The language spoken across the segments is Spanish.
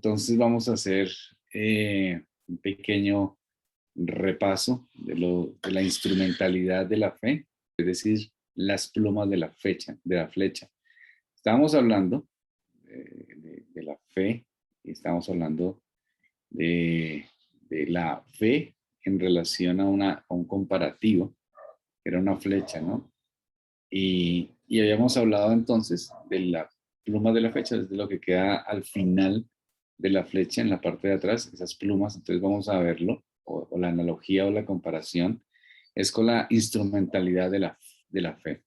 Entonces vamos a hacer un pequeño repaso de la instrumentalidad de la fe, es decir, las plumas de la flecha. Estábamos hablando de la fe y estábamos hablando de la fe en relación a un comparativo, que era una flecha, ¿no? Y habíamos hablado entonces de la pluma de la flecha, desde lo que queda al final de la flecha, en la parte de atrás, esas plumas. Entonces vamos a verlo, o la analogía o la comparación, es con la instrumentalidad de la fe.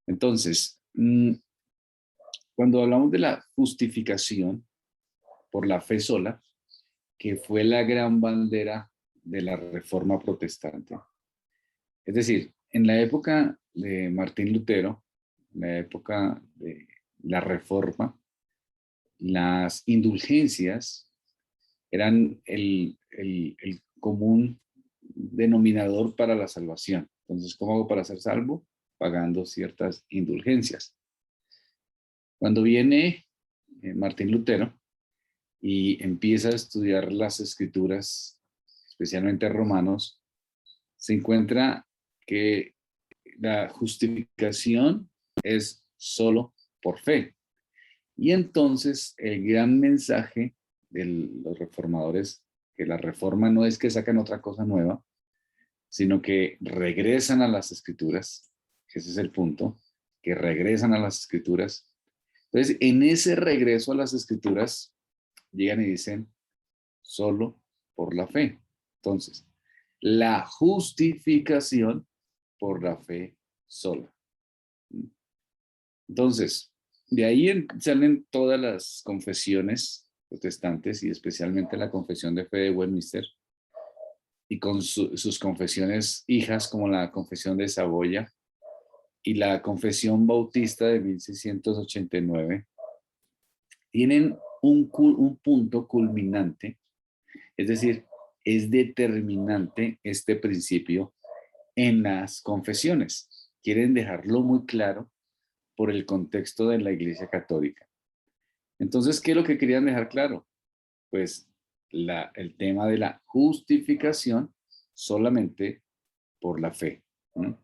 Entonces, cuando hablamos de la justificación por la fe sola, que fue la gran bandera de la Reforma Protestante, es decir, en la época de Martín Lutero, en la época de la Reforma, las indulgencias eran el común denominador para la salvación. Entonces, ¿cómo hago para ser salvo? Pagando ciertas indulgencias. Cuando viene Martín Lutero y empieza a estudiar las escrituras, especialmente Romanos, se encuentra que la justificación es solo por fe. Y entonces el gran mensaje de los reformadores, que la reforma no es que sacan otra cosa nueva, sino que regresan a las escrituras, ese es el punto, que regresan a las escrituras. Entonces, en ese regreso a las escrituras, llegan y dicen, solo por la fe. Entonces, la justificación por la fe sola. Entonces, de ahí salen todas las confesiones protestantes y especialmente la confesión de fe de Westminster y con sus confesiones hijas como la confesión de Saboya y la confesión bautista de 1689, tienen un punto culminante, es decir, es determinante este principio en las confesiones. Quieren dejarlo muy claro por el contexto de la Iglesia Católica. Entonces, ¿qué es lo que querían dejar claro? Pues el tema de la justificación solamente por la fe. ¿No?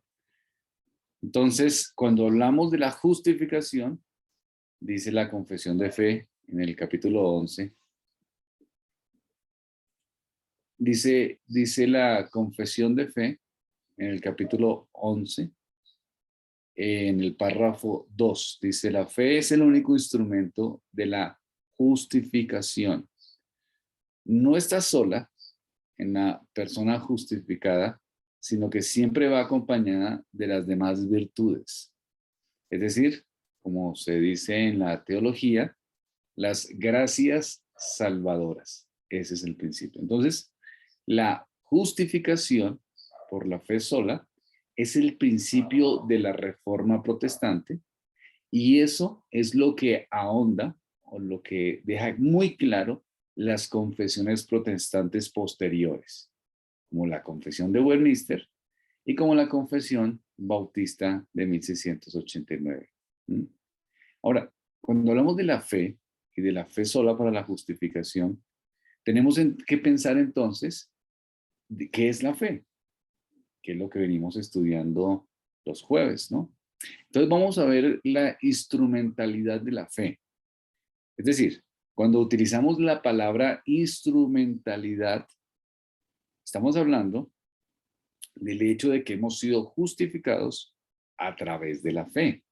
Entonces, cuando hablamos de la justificación, dice la confesión de fe en el capítulo 11, dice la confesión de fe en el capítulo 11, en el párrafo 2, dice, la fe es el único instrumento de la justificación. No está sola en la persona justificada, sino que siempre va acompañada de las demás virtudes. Es decir, como se dice en la teología, las gracias salvadoras. Ese es el principio. Entonces, la justificación por la fe sola es el principio de la Reforma Protestante y eso es lo que ahonda o lo que deja muy claro las confesiones protestantes posteriores, como la confesión de Westminster y como la confesión bautista de 1689. Ahora, cuando hablamos de la fe y de la fe sola para la justificación, tenemos que pensar entonces de qué es la fe, que es lo que venimos estudiando los jueves, ¿no? Entonces vamos a ver la instrumentalidad de la fe. Es decir, cuando utilizamos la palabra instrumentalidad, estamos hablando del hecho de que hemos sido justificados a través de la fe.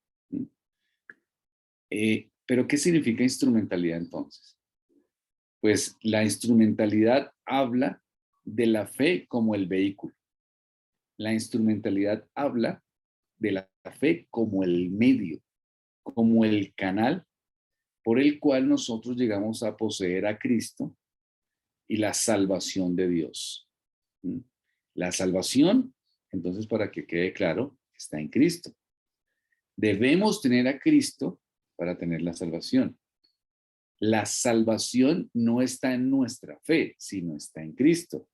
Pero ¿qué significa instrumentalidad entonces? Pues la instrumentalidad habla de la fe como el vehículo. La instrumentalidad habla de la fe como el medio, como el canal por el cual nosotros llegamos a poseer a Cristo y la salvación de Dios. La salvación, entonces, para que quede claro, está en Cristo. Debemos tener a Cristo para tener la salvación. La salvación no está en nuestra fe, sino está en Cristo.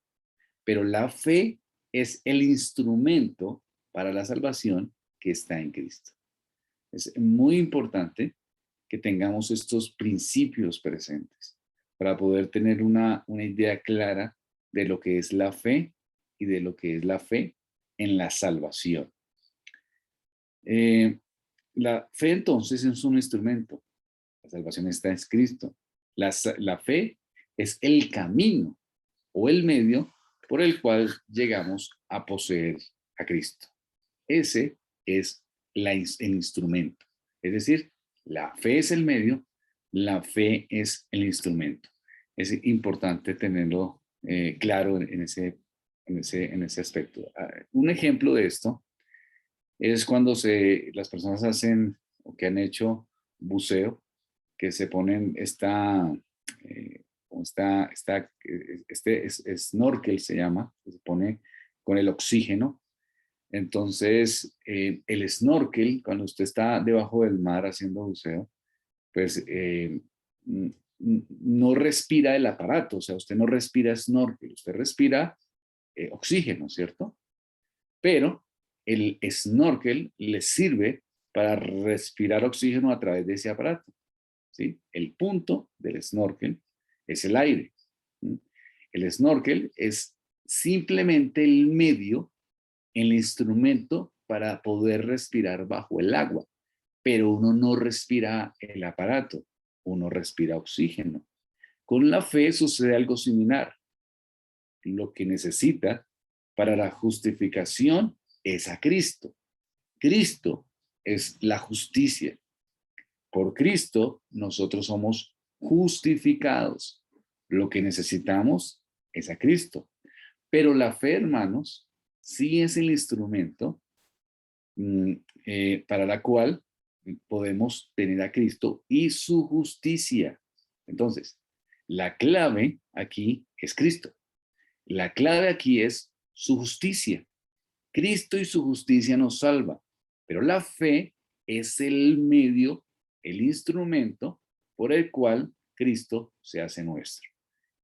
Pero la fe es el instrumento para la salvación que está en Cristo. Es muy importante que tengamos estos principios presentes. para poder tener una idea clara de lo que es la fe y de lo que es la fe en la salvación. La fe entonces es un instrumento. La salvación está en Cristo. La fe es el camino o el medio por el cual llegamos a poseer a Cristo. Ese es el instrumento. Es decir, la fe es el medio, la fe es el instrumento. Es importante tenerlo claro en ese aspecto. Un ejemplo de esto es cuando las personas hacen o que han hecho buceo, que se ponen este snorkel se llama, que se pone con el oxígeno. Entonces, el snorkel, cuando usted está debajo del mar haciendo buceo, pues no respira el aparato, o sea, usted no respira snorkel, usted respira oxígeno, ¿cierto? Pero el snorkel le sirve para respirar oxígeno a través de ese aparato, ¿sí? El punto del snorkel es el aire. ¿Sí? El snorkel es simplemente el medio, el instrumento para poder respirar bajo el agua, pero uno no respira el aparato, uno respira oxígeno. Con la fe sucede algo similar. Lo que necesita para la justificación es a Cristo. Cristo es la justicia. Por Cristo nosotros somos justificados. Lo que necesitamos es a Cristo. Pero la fe, hermanos, sí es el instrumento para la cual podemos tener a Cristo y su justicia. Entonces, la clave aquí es Cristo. La clave aquí es su justicia. Cristo y su justicia nos salva, pero la fe es el medio, el instrumento por el cual Cristo se hace nuestro.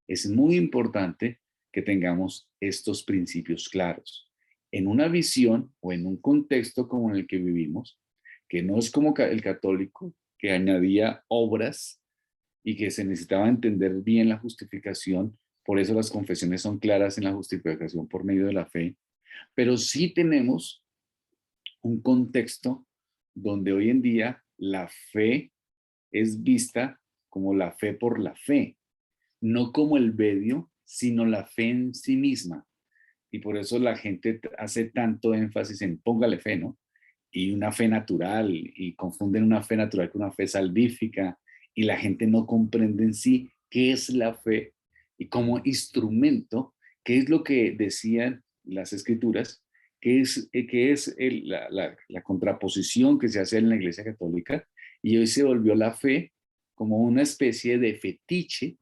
Es muy importante que tengamos estos principios claros. En una visión o en un contexto como en el que vivimos, que no es como el católico, que añadía obras y que se necesitaba entender bien la justificación, por eso las confesiones son claras en la justificación por medio de la fe, pero sí tenemos un contexto donde hoy en día la fe es vista como la fe por la fe, no como el medio, sino la fe en sí misma. Y por eso la gente hace tanto énfasis en póngale fe, ¿no? Y una fe natural, y confunden una fe natural con una fe salvífica, y la gente no comprende en sí qué es la fe y como instrumento, qué es lo que decían las escrituras, la contraposición que se hace en la Iglesia Católica, y hoy se volvió la fe como una especie de fetiche,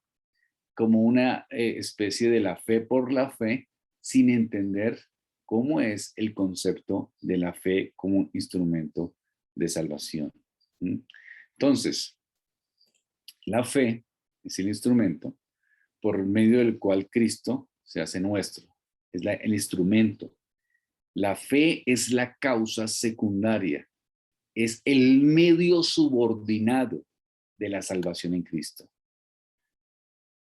como una especie de la fe por la fe, sin entender cómo es el concepto de la fe como instrumento de salvación. Entonces, la fe es el instrumento por medio del cual Cristo se hace nuestro. Es el instrumento. La fe es la causa secundaria. Es el medio subordinado de la salvación en Cristo.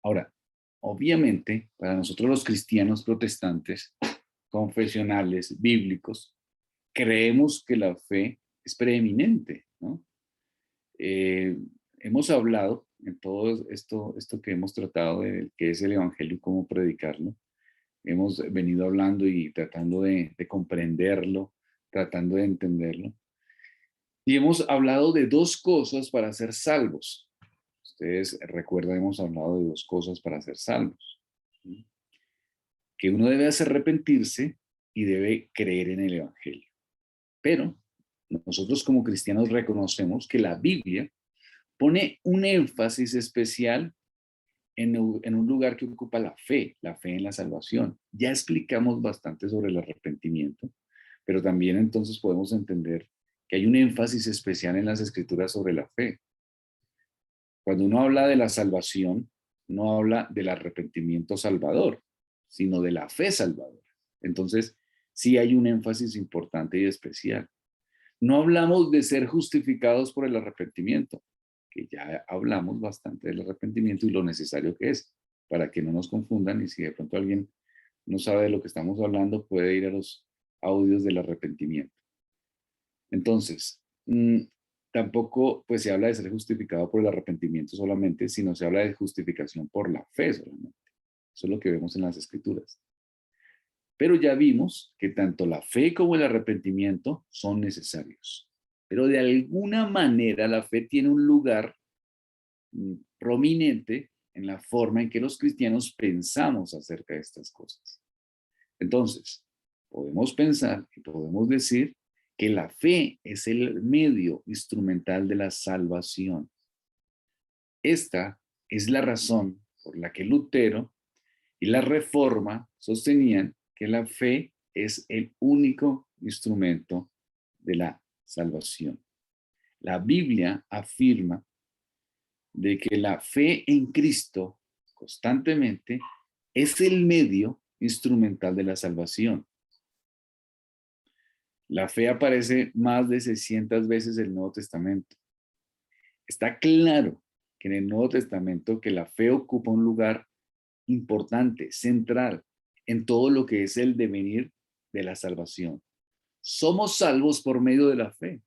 Ahora, obviamente, para nosotros los cristianos protestantes, confesionales, bíblicos, creemos que la fe es preeminente, ¿no? Hemos hablado en todo esto que hemos tratado de qué es el Evangelio y cómo predicarlo. Hemos venido hablando y tratando de comprenderlo, tratando de entenderlo. Y hemos hablado de dos cosas para ser salvos. Ustedes recuerdan, hemos hablado de dos cosas para ser salvos. Que uno debe hacer arrepentirse y debe creer en el Evangelio. Pero nosotros como cristianos reconocemos que la Biblia pone un énfasis especial en un lugar que ocupa la fe en la salvación. Ya explicamos bastante sobre el arrepentimiento, pero también entonces podemos entender que hay un énfasis especial en las escrituras sobre la fe. Cuando uno habla de la salvación, no habla del arrepentimiento salvador, sino de la fe salvadora. Entonces, sí hay un énfasis importante y especial. No hablamos de ser justificados por el arrepentimiento, que ya hablamos bastante del arrepentimiento y lo necesario que es, para que no nos confundan y si de pronto alguien no sabe de lo que estamos hablando, puede ir a los audios del arrepentimiento. Entonces, tampoco pues se habla de ser justificado por el arrepentimiento solamente, sino se habla de justificación por la fe solamente. Eso es lo que vemos en las Escrituras. Pero ya vimos que tanto la fe como el arrepentimiento son necesarios. Pero de alguna manera la fe tiene un lugar prominente en la forma en que los cristianos pensamos acerca de estas cosas. Entonces, podemos pensar y podemos decir que la fe es el medio instrumental de la salvación. Esta es la razón por la que Lutero y la Reforma sostenían que la fe es el único instrumento de la salvación. La Biblia afirma de que la fe en Cristo constantemente es el medio instrumental de la salvación. La fe aparece más de 600 veces en el Nuevo Testamento. Está claro que en el Nuevo Testamento que la fe ocupa un lugar importante, central, en todo lo que es el devenir de la salvación. Somos salvos por medio de la fe.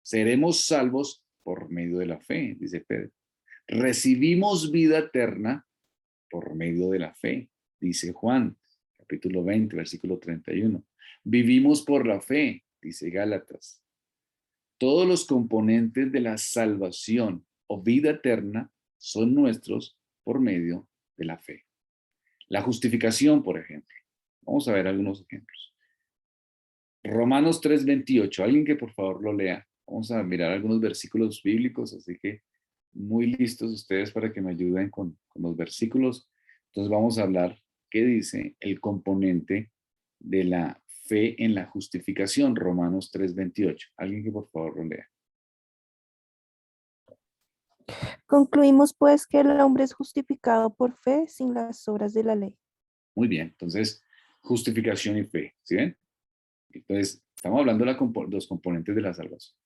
Seremos salvos por medio de la fe, dice Pedro. Recibimos vida eterna por medio de la fe, dice Juan, capítulo 20, versículo 31. Vivimos por la fe, dice Gálatas. Todos los componentes de la salvación o vida eterna son nuestros por medio de la fe. La justificación, por ejemplo. Vamos a ver algunos ejemplos. Romanos 3:28. Alguien que por favor lo lea. Vamos a mirar algunos versículos bíblicos, así que muy listos ustedes para que me ayuden con los versículos. Entonces vamos a hablar qué dice el componente de la fe en la justificación, Romanos 3:28. Alguien que por favor lo lea. Concluimos pues que el hombre es justificado por fe sin las obras de la ley. Muy bien, entonces justificación y fe, ¿sí ven? Entonces estamos hablando de los componentes de la salvación.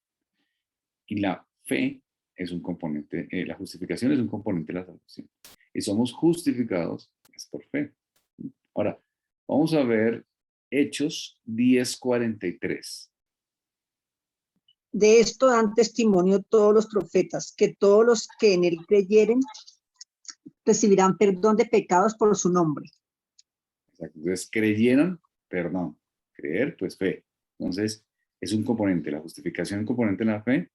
Y la fe es un componente, la justificación es un componente de la salvación. Y somos justificados es por fe. Ahora, vamos a ver Hechos 10:43. De esto dan testimonio todos los profetas, que todos los que en él creyeren recibirán perdón de pecados por su nombre. Exacto. Entonces, creyeron, perdón. Creer, pues fe. Entonces, es un componente. La justificación es un componente de la fe.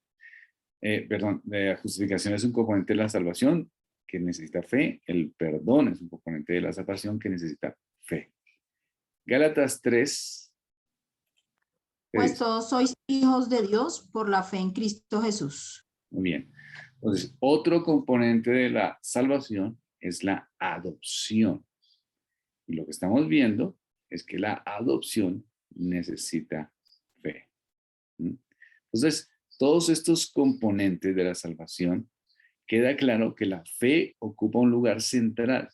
La justificación es un componente de la salvación que necesita fe. El perdón es un componente de la salvación que necesita fe. Gálatas 3. Pues todos sois hijos de Dios por la fe en Cristo Jesús. Muy bien. Entonces, otro componente de la salvación es la adopción. Y lo que estamos viendo es que la adopción necesita fe. Entonces, todos estos componentes de la salvación, queda claro que la fe ocupa un lugar central,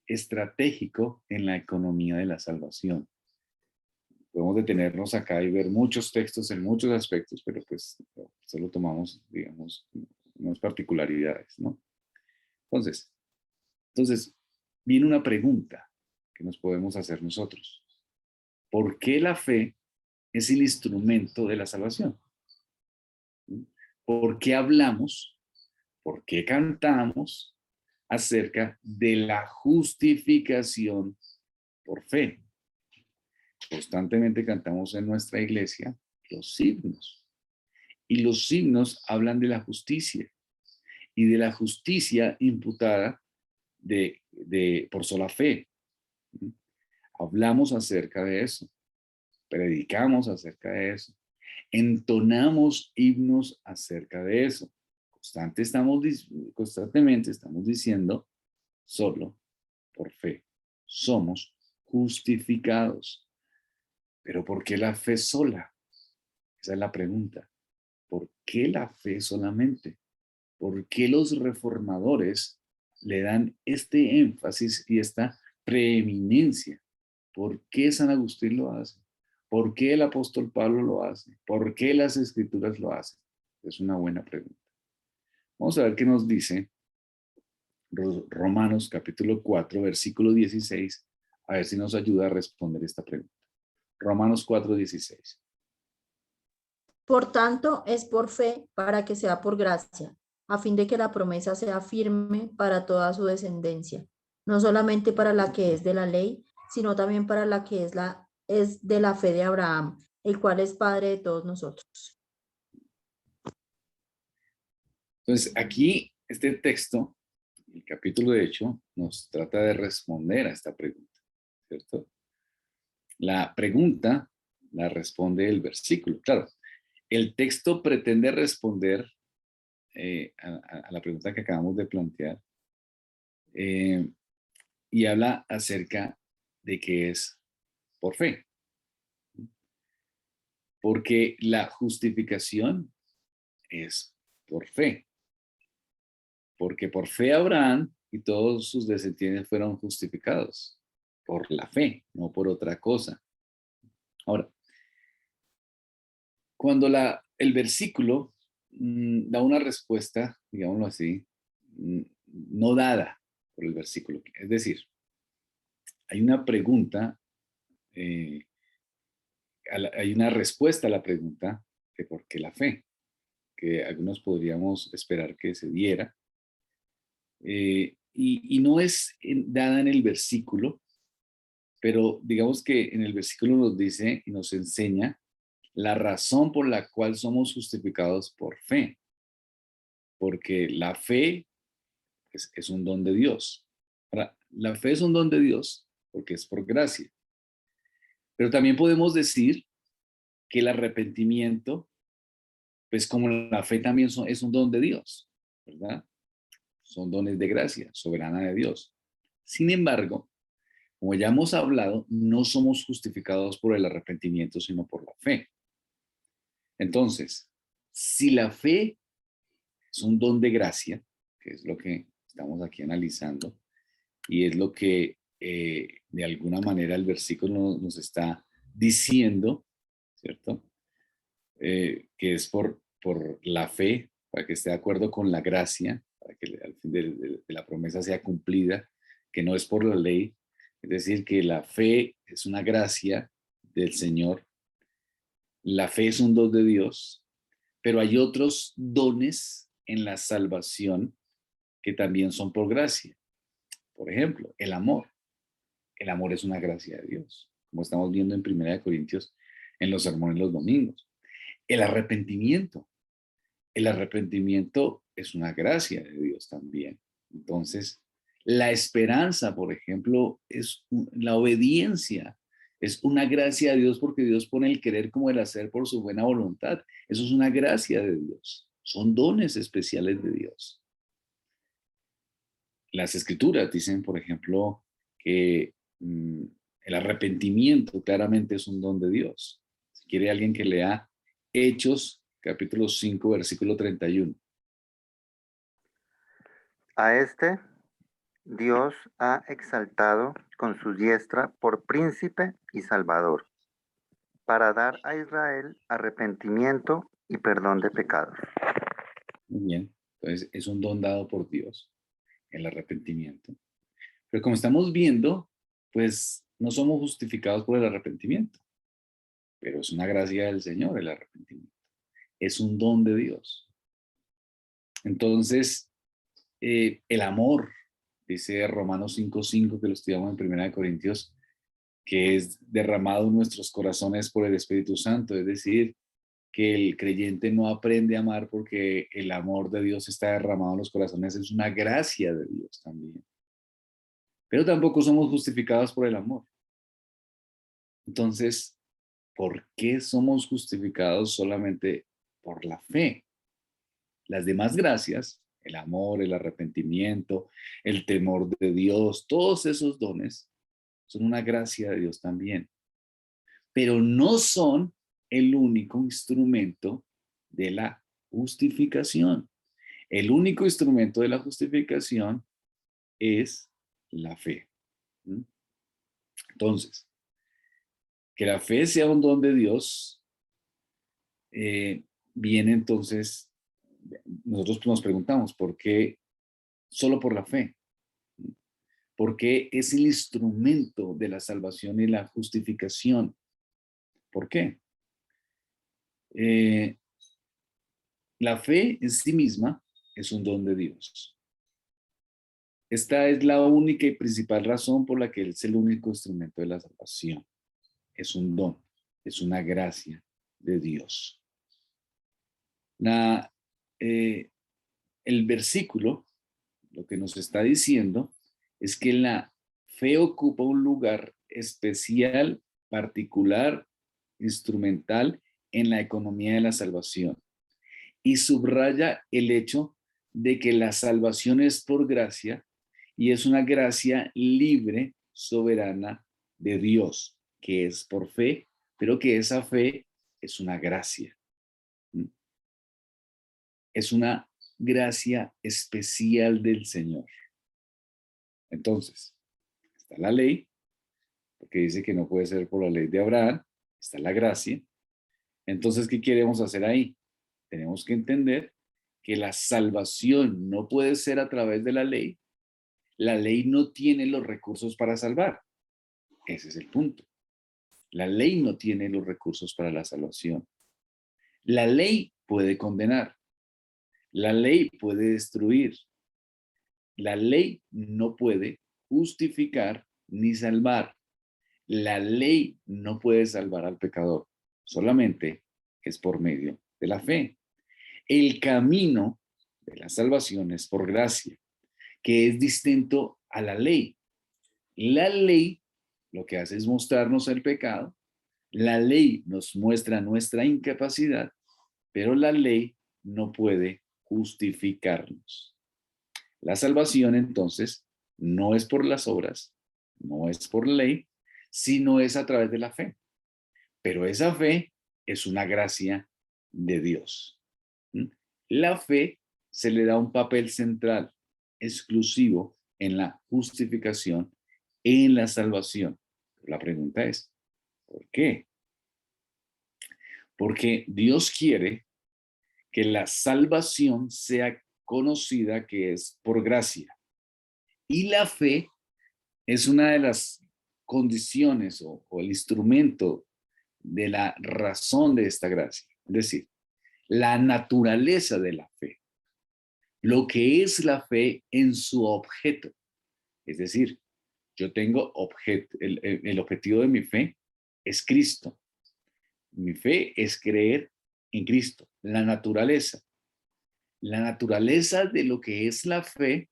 estratégico en la economía de la salvación. Podemos detenernos acá y ver muchos textos en muchos aspectos, pero pues solo tomamos, digamos, unas particularidades, ¿no? Entonces, viene una pregunta que nos podemos hacer nosotros. ¿Por qué la fe es el instrumento de la salvación? ¿Por qué hablamos? ¿Por qué cantamos acerca de la justificación por fe? Constantemente cantamos en nuestra iglesia los himnos. Y los himnos hablan de la justicia y de la justicia imputada por sola fe. Hablamos acerca de eso, predicamos acerca de eso, entonamos himnos acerca de eso. Constantemente estamos diciendo solo por fe. Somos justificados. Pero ¿por qué la fe sola? Esa es la pregunta. ¿Por qué la fe solamente? ¿Por qué los reformadores le dan este énfasis y esta preeminencia? ¿Por qué San Agustín lo hace? ¿Por qué el apóstol Pablo lo hace? ¿Por qué las escrituras lo hacen? Es una buena pregunta. Vamos a ver qué nos dice Romanos capítulo 4, versículo 16, a ver si nos ayuda a responder esta pregunta. Romanos 4, 16. Por tanto, es por fe para que sea por gracia, a fin de que la promesa sea firme para toda su descendencia, no solamente para la que es de la ley, sino también para la que es de la fe de Abraham, el cual es padre de todos nosotros. Entonces, aquí, este texto, el capítulo de hecho, nos trata de responder a esta pregunta, ¿cierto? La pregunta la responde el versículo. Claro, el texto pretende responder a la pregunta que acabamos de plantear y habla acerca de que es por fe. Porque la justificación es por fe. Porque por fe Abraham y todos sus descendientes fueron justificados. Por la fe, no por otra cosa. Ahora, cuando el versículo da una respuesta, digámoslo así, no dada por el versículo. Es decir, hay una pregunta, hay una respuesta a la pregunta que por qué la fe, que algunos podríamos esperar que se diera, y no es dada en el versículo, pero digamos que en el versículo nos dice y nos enseña la razón por la cual somos justificados por fe, porque la fe es un don de Dios. Ahora, la fe es un don de Dios porque es por gracia, pero también podemos decir que el arrepentimiento, pues como la fe también es un don de Dios, ¿verdad? Son dones de gracia, soberana de Dios. Sin embargo, como ya hemos hablado, no somos justificados por el arrepentimiento, sino por la fe. Entonces, si la fe es un don de gracia, que es lo que estamos aquí analizando, y es lo que de alguna manera el versículo nos está diciendo, ¿cierto? Que es por la fe, para que esté de acuerdo con la gracia, para que al fin de la promesa sea cumplida, que no es por la ley, es decir, que la fe es una gracia del Señor, la fe es un don de Dios, pero hay otros dones en la salvación que también son por gracia. Por ejemplo, el amor. El amor es una gracia de Dios, como estamos viendo en 1 Corintios en los sermones los domingos. El arrepentimiento. El arrepentimiento es una gracia de Dios también. Entonces, la esperanza, por ejemplo, la obediencia. Es una gracia de Dios porque Dios pone el querer como el hacer por su buena voluntad. Eso es una gracia de Dios. Son dones especiales de Dios. Las escrituras dicen, por ejemplo, que el arrepentimiento claramente es un don de Dios. Si quiere alguien que lea Hechos, capítulo 5, versículo 31. A este Dios ha exaltado con su diestra por príncipe y salvador, para dar a Israel arrepentimiento y perdón de pecados. Muy bien, entonces es un don dado por Dios, el arrepentimiento. Pero como estamos viendo, pues no somos justificados por el arrepentimiento, pero es una gracia del Señor el arrepentimiento. Es un don de Dios. Entonces, el amor, dice Romanos 5:5, que lo estudiamos en 1 Corintios, que es derramado en nuestros corazones por el Espíritu Santo, es decir, que el creyente no aprende a amar porque el amor de Dios está derramado en los corazones, es una gracia de Dios también. Pero tampoco somos justificados por el amor. Entonces, ¿por qué somos justificados solamente por la fe? Las demás gracias, el amor, el arrepentimiento, el temor de Dios, todos esos dones son una gracia de Dios también. Pero no son el único instrumento de la justificación. El único instrumento de la justificación es la fe. Entonces, que la fe sea un don de Dios, viene entonces nosotros nos preguntamos, ¿por qué solo por la fe? Porque es el instrumento de la salvación y la justificación. ¿Por qué? La fe en sí misma es un don de Dios. Esta es la única y principal razón por la que Él es el único instrumento de la salvación. Es un don, es una gracia de Dios. El versículo, lo que nos está diciendo, es que la fe ocupa un lugar especial, particular, instrumental en la economía de la salvación. Y subraya el hecho de que la salvación es por gracia y es una gracia libre, soberana de Dios, que es por fe, pero que esa fe es una gracia. Es una gracia especial del Señor. Entonces, está la ley, porque dice que no puede ser por la ley de Abraham, está la gracia. Entonces, ¿qué queremos hacer ahí? Tenemos que entender que la salvación no puede ser a través de la ley. La ley no tiene los recursos para salvar. Ese es el punto. La ley no tiene los recursos para la salvación. La ley puede condenar. La ley puede destruir. La ley no puede justificar ni salvar. La ley no puede salvar al pecador. Solamente es por medio de la fe. El camino de la salvación es por gracia, que es distinto a la ley. La ley lo que hace es mostrarnos el pecado. La ley nos muestra nuestra incapacidad, pero la ley no puede justificarnos. La salvación, entonces, no es por las obras, no es por la ley, sino es a través de la fe. Pero esa fe es una gracia de Dios. La fe se le da un papel central, exclusivo en la justificación, en la salvación. La pregunta es, ¿por qué? Porque Dios quiere que la salvación sea conocida que es por gracia. Y la fe es una de las condiciones o el instrumento de la razón de esta gracia. Es decir, la naturaleza de la fe. Lo que es la fe en su objeto. Es decir, yo tengo el objetivo de mi fe es Cristo. Mi fe es creer en Cristo. La naturaleza de lo que es la fe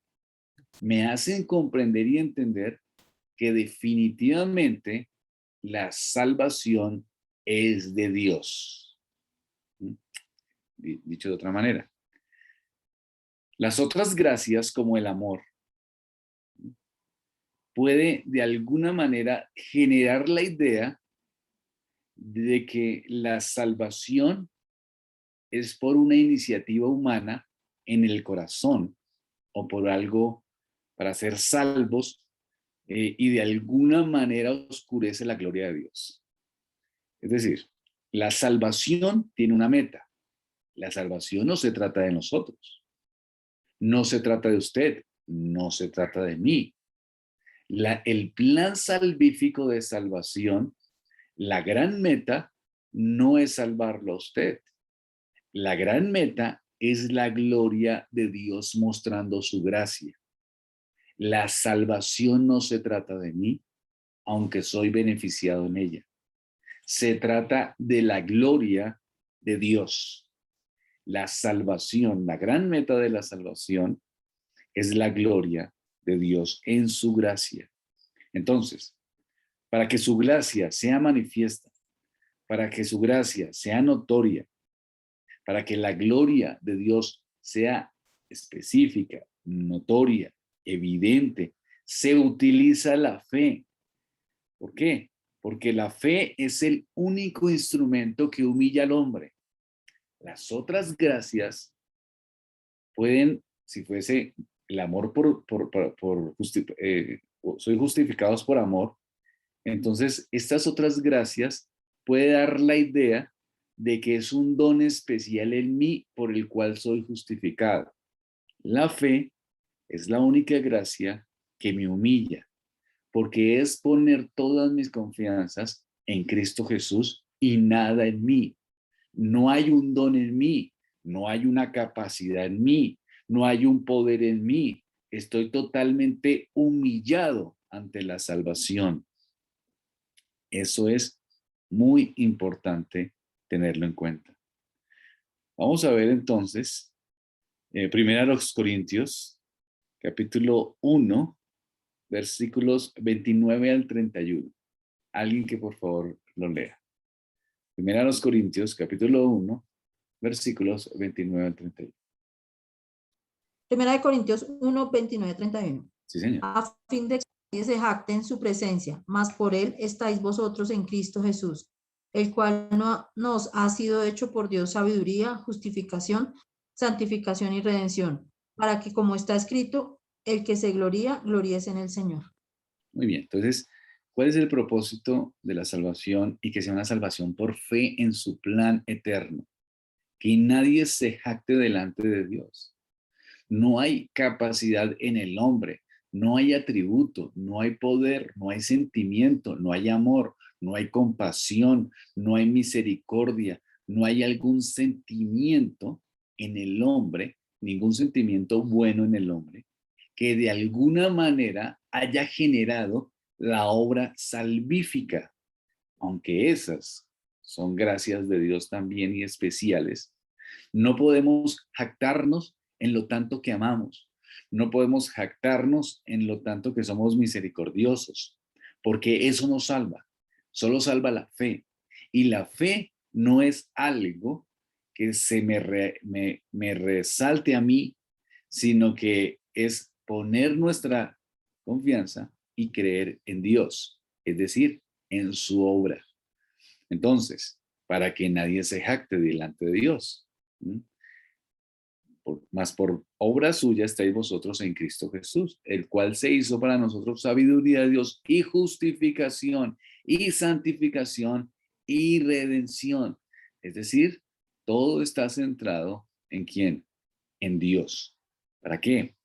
me hacen comprender y entender que definitivamente la salvación es de Dios. Dicho de otra manera, las otras gracias como el amor puede de alguna manera generar la idea de que la salvación es por una iniciativa humana en el corazón o por algo para ser salvos y de alguna manera oscurece la gloria de Dios. Es decir, la salvación tiene una meta. La salvación no se trata de nosotros, no se trata de usted, no se trata de mí. El plan salvífico de salvación, la gran meta no es salvarlo a usted. La gran meta es la gloria de Dios mostrando su gracia. La salvación no se trata de mí, aunque soy beneficiado en ella. Se trata de la gloria de Dios. La salvación, la gran meta de la salvación es la gloria de Dios en su gracia. Entonces, para que su gracia sea manifiesta, para que su gracia sea notoria, para que la gloria de Dios sea específica, notoria, evidente, se utiliza la fe. ¿Por qué? Porque la fe es el único instrumento que humilla al hombre. Las otras gracias pueden, si fuese el amor soy justificados por amor, entonces estas otras gracias puede dar la idea de que es un don especial en mí por el cual soy justificado. La fe es la única gracia que me humilla, porque es poner todas mis confianzas en Cristo Jesús y nada en mí. No hay un don en mí, no hay una capacidad en mí, no hay un poder en mí. Estoy totalmente humillado ante la salvación. Eso es muy importante tenerlo en cuenta. Vamos a ver entonces, primero a los Corintios, capítulo 1, versículos 29 al 31. Alguien que por favor lo lea. Primero a los Corintios, capítulo 1, versículos 29 al 31. Primera de Corintios 1, 29, 31. Sí, señor. A fin de que nadie se jacte en su presencia, mas por él estáis vosotros en Cristo Jesús, el cual nos ha sido hecho por Dios sabiduría, justificación, santificación y redención, para que, como está escrito, el que se gloría, gloríese en el Señor. Muy bien, entonces, ¿cuál es el propósito de la salvación? Y que sea una salvación por fe en su plan eterno. Que nadie se jacte delante de Dios. No hay capacidad en el hombre, no hay atributo, no hay poder, no hay sentimiento, no hay amor, no hay compasión, no hay misericordia, no hay algún sentimiento en el hombre, ningún sentimiento bueno en el hombre, que de alguna manera haya generado la obra salvífica, aunque esas son gracias de Dios también y especiales. No podemos jactarnos en lo tanto que amamos. No podemos jactarnos en lo tanto que somos misericordiosos, porque eso no salva. Solo salva la fe. Y la fe no es algo que me resalte a mí, sino que es poner nuestra confianza y creer en Dios, es decir, en su obra. Entonces, para que nadie se jacte delante de Dios. Mas por obra suya estáis vosotros en Cristo Jesús, el cual se hizo para nosotros sabiduría de Dios y justificación y santificación y redención. Es decir, todo está centrado ¿en quién? En Dios. ¿Para qué?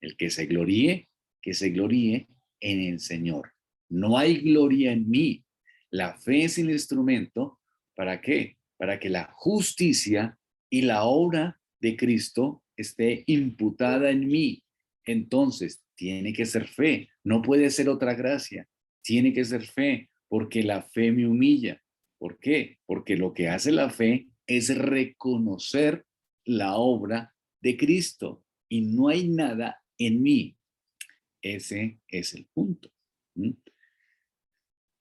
El que se gloríe en el Señor. No hay gloria en mí. La fe es el instrumento. ¿Para qué? Para que la justicia y la obra de Cristo esté imputada en mí. Entonces, tiene que ser fe. No puede ser otra gracia. Tiene que ser fe, porque la fe me humilla. ¿Por qué? Porque lo que hace la fe es reconocer la obra de Cristo y no hay nada en mí. Ese es el punto.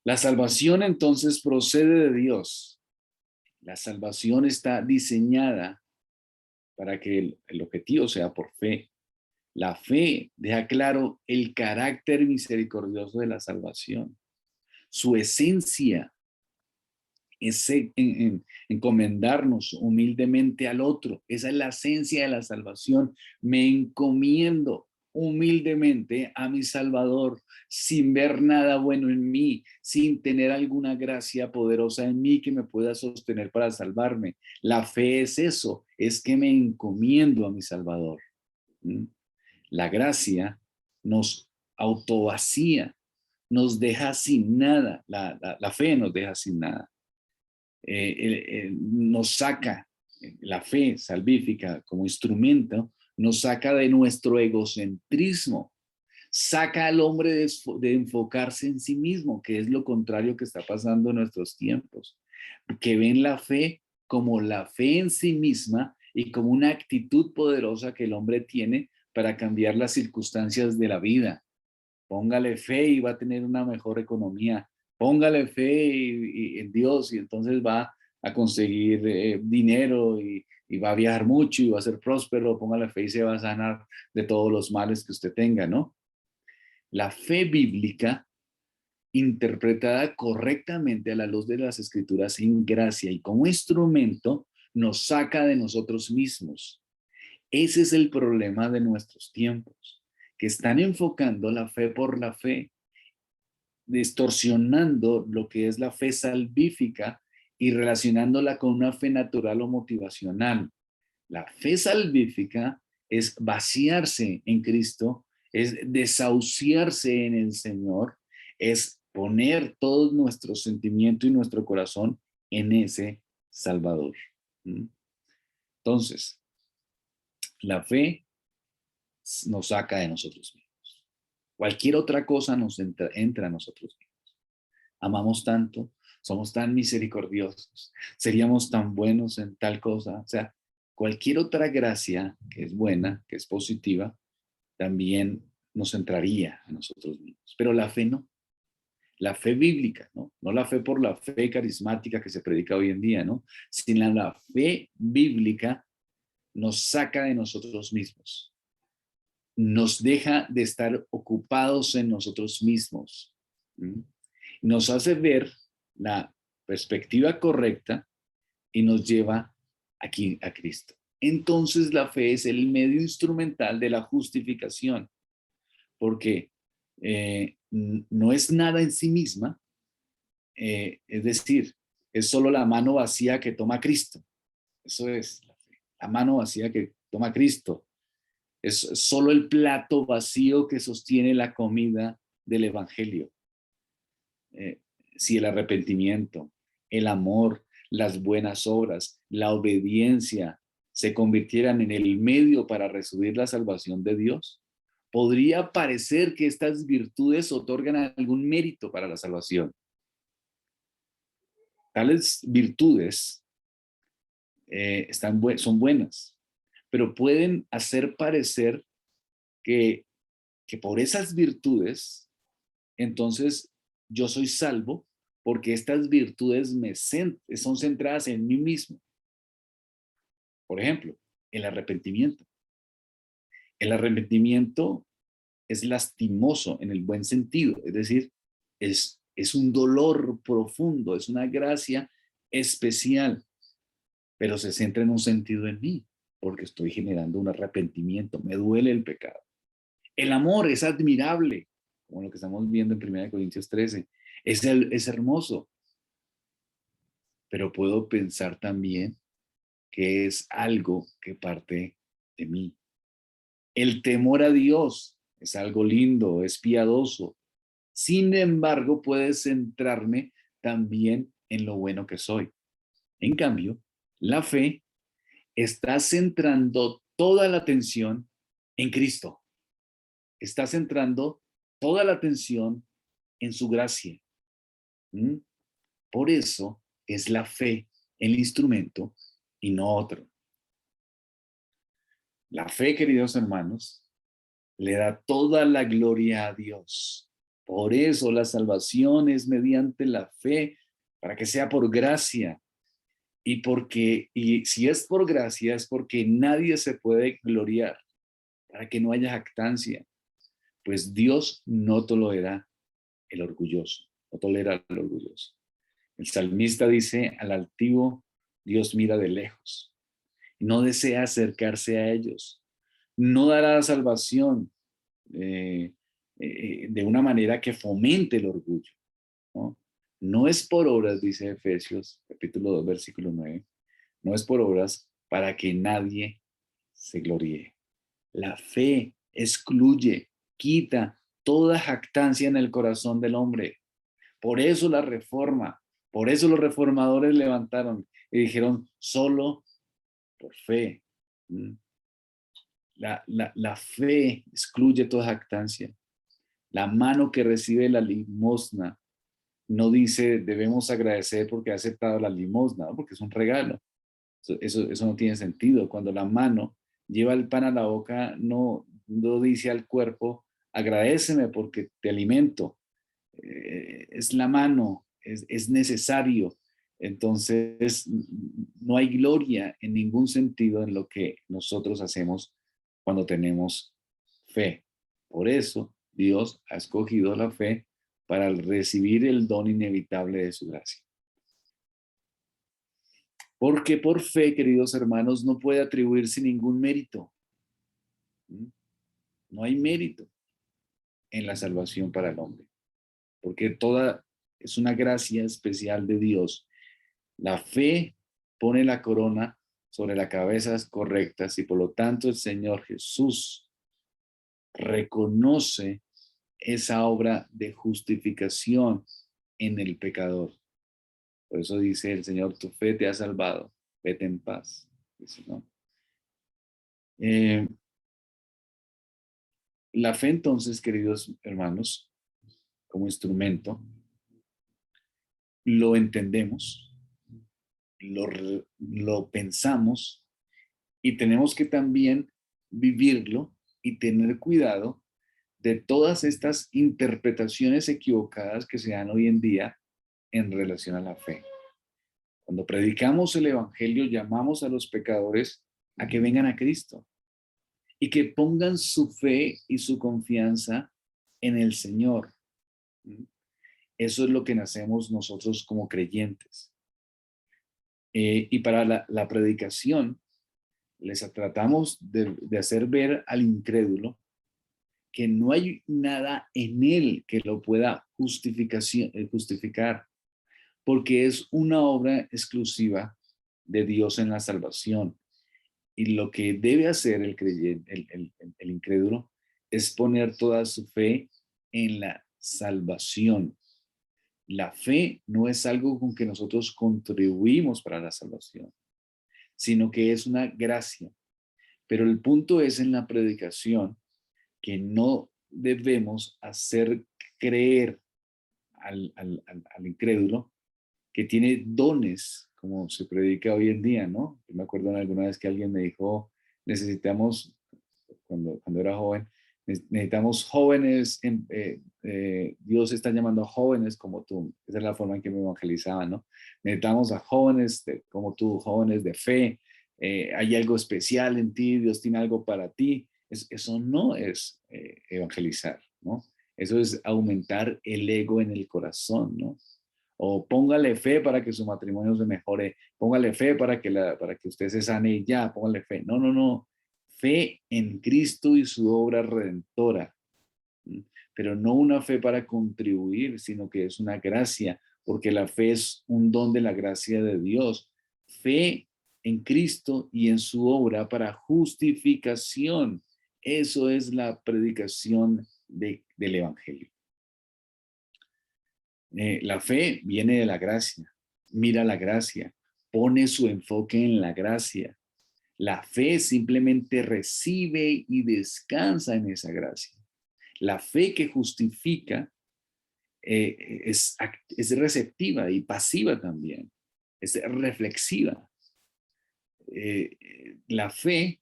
La salvación entonces procede de Dios. La salvación está diseñada para que el objetivo sea por fe. La fe deja claro el carácter misericordioso de la salvación. Su esencia es encomendarnos humildemente al otro. Esa es la esencia de la salvación. Me encomiendo humildemente a mi Salvador, sin ver nada bueno en mí, sin tener alguna gracia poderosa en mí que me pueda sostener para salvarme. La fe es eso, es que me encomiendo a mi Salvador. La gracia nos autovacía, nos deja sin nada. La fe nos deja sin nada. Nos saca, la fe salvífica como instrumento, nos saca de nuestro egocentrismo, saca al hombre de enfocarse en sí mismo, que es lo contrario que está pasando en nuestros tiempos, que ven la fe como la fe en sí misma y como una actitud poderosa que el hombre tiene para cambiar las circunstancias de la vida. Póngale fe y va a tener una mejor economía. Póngale fe en Dios y entonces va a conseguir dinero y va a viajar mucho y va a ser próspero. Póngale fe y se va a sanar de todos los males que usted tenga, ¿no? La fe bíblica, interpretada correctamente a la luz de las Escrituras en gracia y como instrumento, nos saca de nosotros mismos. Ese es el problema de nuestros tiempos, que están enfocando la fe por la fe, distorsionando lo que es la fe salvífica y relacionándola con una fe natural o motivacional. La fe salvífica es vaciarse en Cristo, es desahuciarse en el Señor, es poner todo nuestro sentimiento y nuestro corazón en ese Salvador. Entonces, la fe nos saca de nosotros mismos. Cualquier otra cosa nos entra a nosotros mismos. Amamos tanto, somos tan misericordiosos, seríamos tan buenos en tal cosa. O sea, cualquier otra gracia que es buena, que es positiva, también nos entraría a nosotros mismos. Pero la fe no. La fe bíblica, ¿no? No la fe por la fe carismática que se predica hoy en día, ¿no? Sino la fe bíblica nos saca de nosotros mismos. Nos deja de estar ocupados en nosotros mismos. Nos hace ver la perspectiva correcta y nos lleva aquí a Cristo. Entonces la fe es el medio instrumental de la justificación, porque no es nada en sí misma, es decir, es solo la mano vacía que toma Cristo. Eso es la fe, la mano vacía que toma Cristo. Es solo el plato vacío que sostiene la comida del Evangelio. Si el arrepentimiento, el amor, las buenas obras, la obediencia se convirtieran en el medio para recibir la salvación de Dios, podría parecer que estas virtudes otorgan algún mérito para la salvación. Tales virtudes son buenas, pero pueden hacer parecer que por esas virtudes, entonces yo soy salvo porque estas virtudes son centradas en mí mismo. Por ejemplo, el arrepentimiento. El arrepentimiento es lastimoso en el buen sentido, es decir, es un dolor profundo, es una gracia especial, pero se centra en un sentido en mí, porque estoy generando un arrepentimiento, me duele el pecado. El amor es admirable, como lo que estamos viendo en 1 Corintios 13, es hermoso, pero puedo pensar también que es algo que parte de mí. El temor a Dios es algo lindo, es piadoso. Sin embargo, puede centrarme también en lo bueno que soy. En cambio, la fe está centrando toda la atención en Cristo. Está centrando toda la atención en su gracia. Por eso es la fe el instrumento y no otro. La fe, queridos hermanos, le da toda la gloria a Dios. Por eso la salvación es mediante la fe, para que sea por gracia. Y si es por gracia, es porque nadie se puede gloriar, para que no haya jactancia. Pues Dios no tolera el orgulloso, no tolera al orgulloso. El salmista dice, al altivo Dios mira de lejos, no desea acercarse a ellos, no dará salvación de una manera que fomente el orgullo, ¿no? No es por obras, dice Efesios capítulo 2, versículo 9, no es por obras para que nadie se gloríe. La fe excluye, quita toda jactancia en el corazón del hombre. Por eso la reforma, por eso los reformadores levantaron y dijeron, solo por fe. La fe excluye toda jactancia. La mano que recibe la limosna no dice debemos agradecer porque ha aceptado la limosna, ¿no? Porque es un regalo. Eso no tiene sentido. Cuando la mano lleva el pan a la boca, no dice al cuerpo, agradéceme porque te alimento. Es la mano, es necesario. Entonces, no hay gloria en ningún sentido en lo que nosotros hacemos cuando tenemos fe. Por eso, Dios ha escogido la fe para recibir el don inevitable de su gracia. Porque por fe, queridos hermanos, no puede atribuirse ningún mérito. No hay mérito en la salvación para el hombre, porque toda es una gracia especial de Dios La fe pone la corona sobre las cabezas correctas y por lo tanto el Señor Jesús reconoce esa obra de justificación en el pecador. Por eso dice el Señor, tu fe te ha salvado, vete en paz. Dice, ¿no? La fe entonces, queridos hermanos, como instrumento, lo entendemos, lo pensamos y tenemos que también vivirlo y tener cuidado de todas estas interpretaciones equivocadas que se dan hoy en día en relación a la fe. Cuando predicamos el evangelio, llamamos a los pecadores a que vengan a Cristo y que pongan su fe y su confianza en el Señor. Eso es lo que nacemos nosotros como creyentes. Y para la predicación, les tratamos de hacer ver al incrédulo que no hay nada en él que lo pueda justificar, porque es una obra exclusiva de Dios en la salvación. Y lo que debe hacer el creyente, el incrédulo, es poner toda su fe en la salvación. La fe no es algo con que nosotros contribuimos para la salvación, sino que es una gracia. Pero el punto es en la predicación que no debemos hacer creer al incrédulo que tiene dones, como se predica hoy en día, ¿no? Yo me acuerdo alguna vez que alguien me dijo, necesitamos, cuando era joven, necesitamos jóvenes, Dios está llamando a jóvenes como tú. Esa es la forma en que me evangelizaban, ¿no? Necesitamos a jóvenes como tú, jóvenes de fe. Hay algo especial en ti, Dios tiene algo para ti. Eso no es evangelizar, ¿no? Eso es aumentar el ego en el corazón, ¿no? O póngale fe para que su matrimonio se mejore, póngale fe para que usted se sane y ya, póngale fe. No, no, no. Fe en Cristo y su obra redentora. Pero no una fe para contribuir, sino que es una gracia, porque la fe es un don de la gracia de Dios. Fe en Cristo y en su obra para justificación. Eso es la predicación del Evangelio. La fe viene de la gracia. Mira la gracia. Pone su enfoque en la gracia. La fe simplemente recibe y descansa en esa gracia. La fe que justifica es receptiva y pasiva también. Es reflexiva. La fe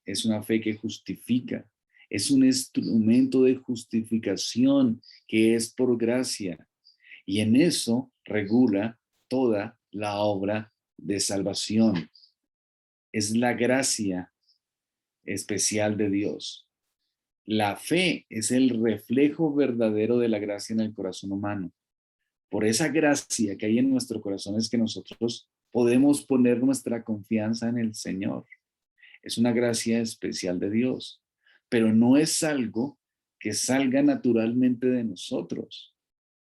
es una fe que justifica. Es un instrumento de justificación que es por gracia. Y en eso regula toda la obra de salvación. Es la gracia especial de Dios. La fe es el reflejo verdadero de la gracia en el corazón humano. Por esa gracia que hay en nuestro corazón es que nosotros podemos poner nuestra confianza en el Señor. Es una gracia especial de Dios, pero no es algo que salga naturalmente de nosotros,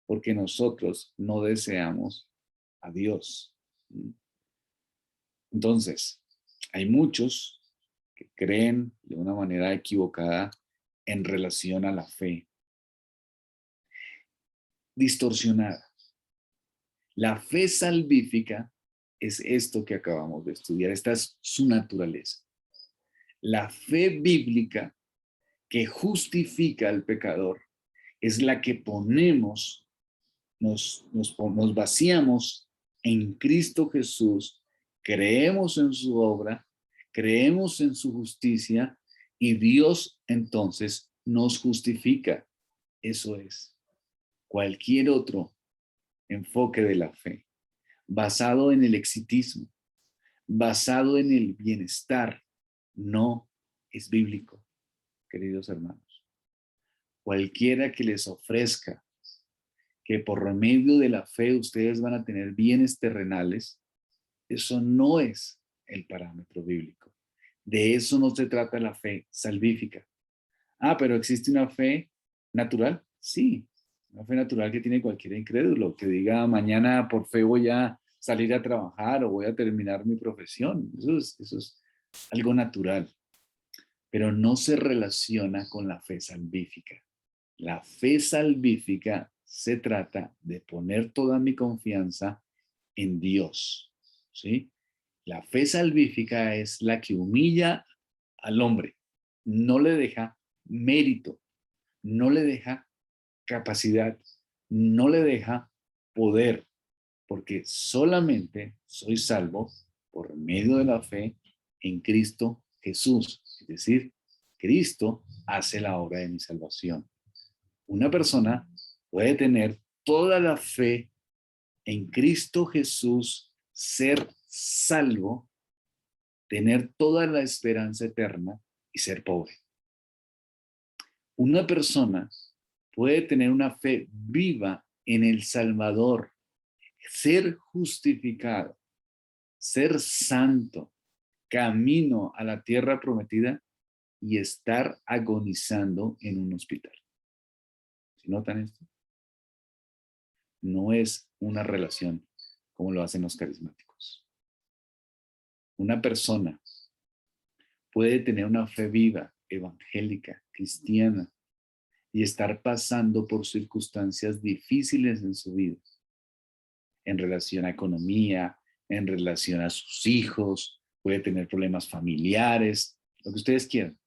porque nosotros no deseamos a Dios. Entonces, hay muchos que creen de una manera equivocada en relación a la fe, distorsionada. La fe salvífica es esto que acabamos de estudiar, esta es su naturaleza. La fe bíblica que justifica al pecador es la que ponemos, nos vaciamos en Cristo Jesús, creemos en su obra, creemos en su justicia y Dios entonces nos justifica. Eso es. Cualquier otro enfoque de la fe, basado en el exitismo, basado en el bienestar, no es bíblico, queridos hermanos. Cualquiera que les ofrezca que por medio de la fe ustedes van a tener bienes terrenales, eso no es el parámetro bíblico. De eso no se trata la fe salvífica. Ah, pero ¿existe una fe natural? Sí, una fe natural que tiene cualquier incrédulo, que diga mañana por fe voy a salir a trabajar o voy a terminar mi profesión. Eso es algo natural, pero no se relaciona con la fe salvífica. La fe salvífica se trata de poner toda mi confianza en Dios, ¿sí? La fe salvífica es la que humilla al hombre, no le deja mérito, no le deja capacidad, no le deja poder, porque solamente soy salvo por medio de la fe en Cristo Jesús. Es decir, Cristo hace la obra de mi salvación. Una persona puede tener toda la fe en Cristo Jesús, ser salvo, tener toda la esperanza eterna y ser pobre. Una persona puede tener una fe viva en el Salvador, ser justificado, ser santo, camino a la tierra prometida y estar agonizando en un hospital. ¿Sí notan esto? No es una relación como lo hacen los carismáticos. Una persona puede tener una fe viva, evangélica, cristiana, y estar pasando por circunstancias difíciles en su vida, en relación a economía, en relación a sus hijos, puede tener problemas familiares, lo que ustedes quieran,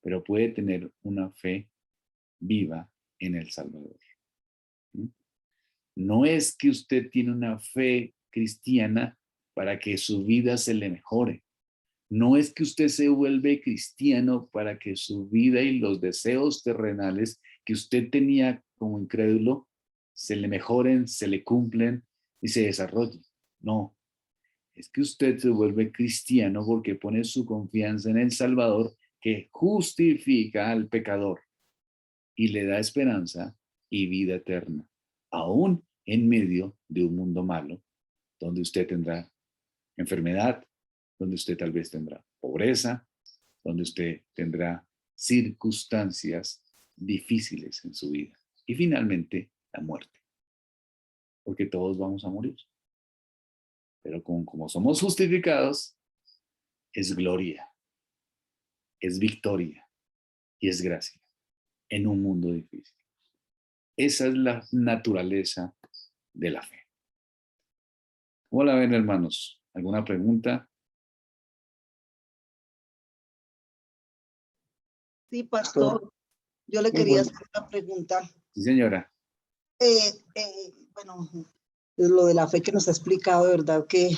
pero puede tener una fe viva en el Salvador. No es que usted tiene una fe cristiana para que su vida se le mejore. No es que usted se vuelve cristiano para que su vida y los deseos terrenales que usted tenía como incrédulo se le mejoren, se le cumplen y se desarrollen. No, es que usted se vuelve cristiano porque pone su confianza en el Salvador que justifica al pecador y le da esperanza y vida eterna, aún en medio de un mundo malo, donde usted tendrá enfermedad, donde usted tal vez tendrá pobreza, donde usted tendrá circunstancias difíciles en su vida. Y finalmente, la muerte. Porque todos vamos a morir. Pero como somos justificados, es gloria, es victoria y es gracia en un mundo difícil. Esa es la naturaleza de la fe. ¿Cómo la ven, hermanos? ¿Alguna pregunta? Sí, pastor, yo le Muy quería bueno. hacer una pregunta. Sí, señora. Bueno, lo de la fe que nos ha explicado, de verdad que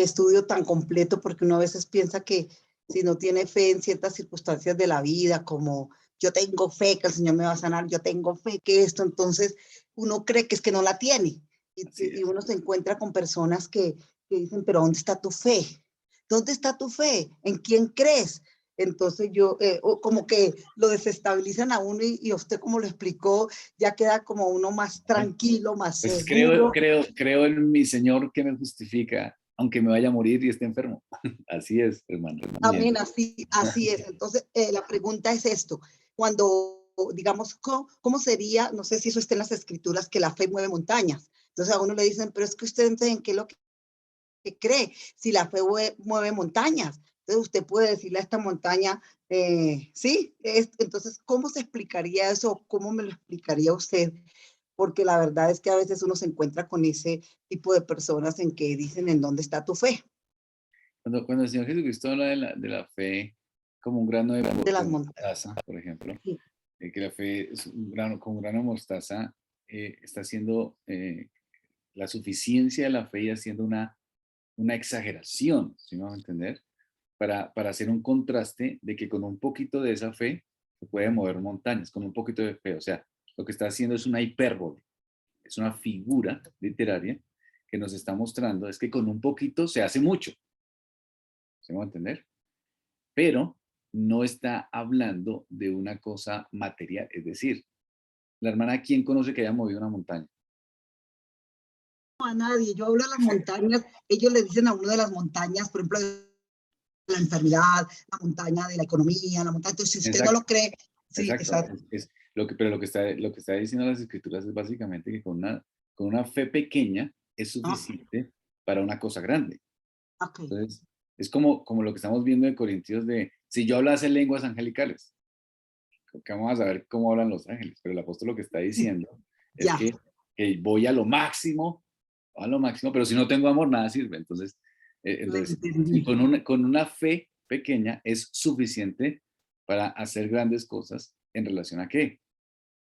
estudio tan completo, porque uno a veces piensa que si no tiene fe en ciertas circunstancias de la vida, como yo tengo fe que el Señor me va a sanar, yo tengo fe que esto, entonces uno cree que es que no la tiene. Y uno se encuentra con personas que dicen, pero ¿dónde está tu fe? ¿Dónde está tu fe? ¿En quién crees? Entonces como que lo desestabilizan a uno y a usted como lo explicó, ya queda como uno más tranquilo, más Pues seguro. creo en mi Señor que me justifica, aunque me vaya a morir y esté enfermo. Así es, hermano. Amén, así es. Entonces, la pregunta es esto. Cuando, digamos, ¿cómo sería? No sé si eso está en las escrituras, que la fe mueve montañas. Entonces a uno le dicen, pero es que usted en qué es lo que cree, si la fe mueve montañas. Entonces usted puede decirle a esta montaña, sí, entonces, ¿cómo se explicaría eso? ¿Cómo me lo explicaría usted? Porque la verdad es que a veces uno se encuentra con ese tipo de personas en que dicen, ¿en dónde está tu fe? Cuando el Señor Jesucristo habla de la fe como un grano de las montañas. mostaza, por ejemplo, Sí. que la fe es como un grano de mostaza, está haciendo la suficiencia de la fe y haciendo una exageración, ¿sí me van a entender? Para hacer un contraste de que con un poquito de esa fe se puede mover montañas, con un poquito de fe. O sea, lo que está haciendo es una hipérbole, es una figura literaria que nos está mostrando es que con un poquito se hace mucho. ¿Se me va a entender? Pero no está hablando de una cosa material. Es decir, la hermana, ¿quién conoce que haya movido una montaña? No, a nadie. Yo hablo de las montañas. Ellos le dicen a uno de las montañas, por ejemplo, la enfermedad, la montaña de la economía, la montaña. Entonces, si usted no lo cree, sí, Exacto. exacto. Pero lo que está diciendo las escrituras es básicamente que con con una fe pequeña es Ah, suficiente para una cosa grande. ok. Entonces, es como lo que estamos viendo en Corintios de, si yo hablase lenguas angelicales, que vamos a saber cómo hablan los ángeles, pero el apóstol lo que está diciendo es Ya. que voy a lo máximo, pero si no tengo amor, nada sirve. Entonces, Lo y entendí. con una fe pequeña es suficiente para hacer grandes cosas en relación a qué?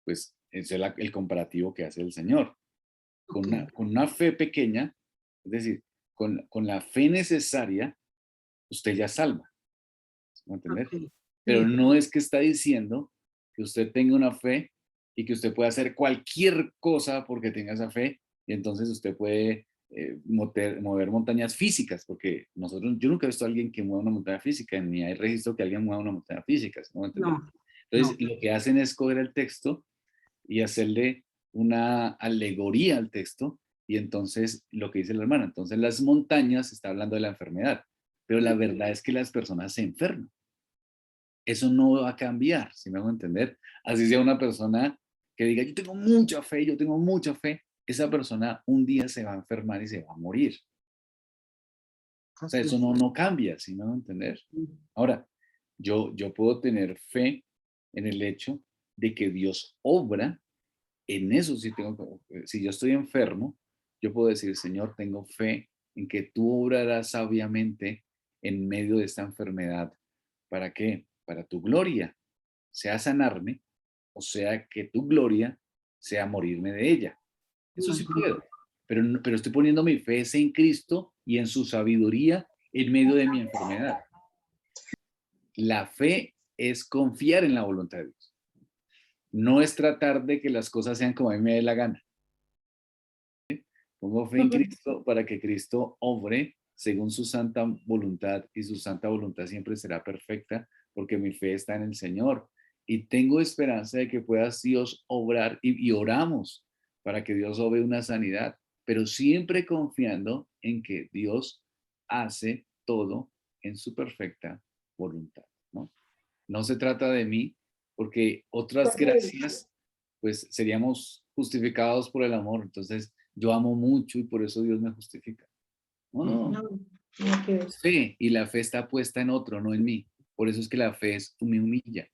Pues ese es el comparativo que hace el Señor. Ok, Con una fe pequeña, es decir, con la fe necesaria, usted ya salva. ¿Me entender? ok. Pero Sí, no es que está diciendo que usted tenga una fe y que usted pueda hacer cualquier cosa porque tenga esa fe y entonces usted puede mover montañas físicas, porque yo nunca he visto a alguien que mueva una montaña física, ni hay registro que alguien mueva una montaña física, ¿no? ¿Me entiende? no, Entonces, no. lo que hacen es coger el texto y hacerle una alegoría al texto, y entonces lo que dice la hermana, entonces las montañas está hablando de la enfermedad, pero la verdad es que las personas se enferman. Eso no va a cambiar, si me hago entender. Así sea una persona que diga, yo tengo mucha fe, esa persona un día se va a enfermar y se va a morir. O sea, Así eso es. no cambia, si me hago entender. Ahora, yo puedo tener fe en el hecho de que Dios obra en eso. Si yo estoy enfermo, yo puedo decir, Señor, tengo fe en que tú obrarás sabiamente en medio de esta enfermedad. ¿Para qué? Para tu gloria, sea sanarme, o sea que tu gloria sea morirme de ella. Eso sí puedo, pero estoy poniendo mi fe en Cristo y en su sabiduría en medio de mi enfermedad. La fe es confiar en la voluntad de Dios. No es tratar de que las cosas sean como a mí me dé la gana. Pongo fe en Cristo para que Cristo obre según su santa voluntad, y su santa voluntad siempre será perfecta porque mi fe está en el Señor. Y tengo esperanza de que pueda Dios obrar, y oramos para que Dios obre una sanidad, pero siempre confiando en que Dios hace todo en su perfecta voluntad, ¿no? No se trata de mí, porque otras gracias, pues seríamos justificados por el amor. Entonces, yo amo mucho y por eso Dios me justifica. No, no, No, no que ver. fe, y la fe está puesta en otro, no en mí. Por eso es que la fe me humilla.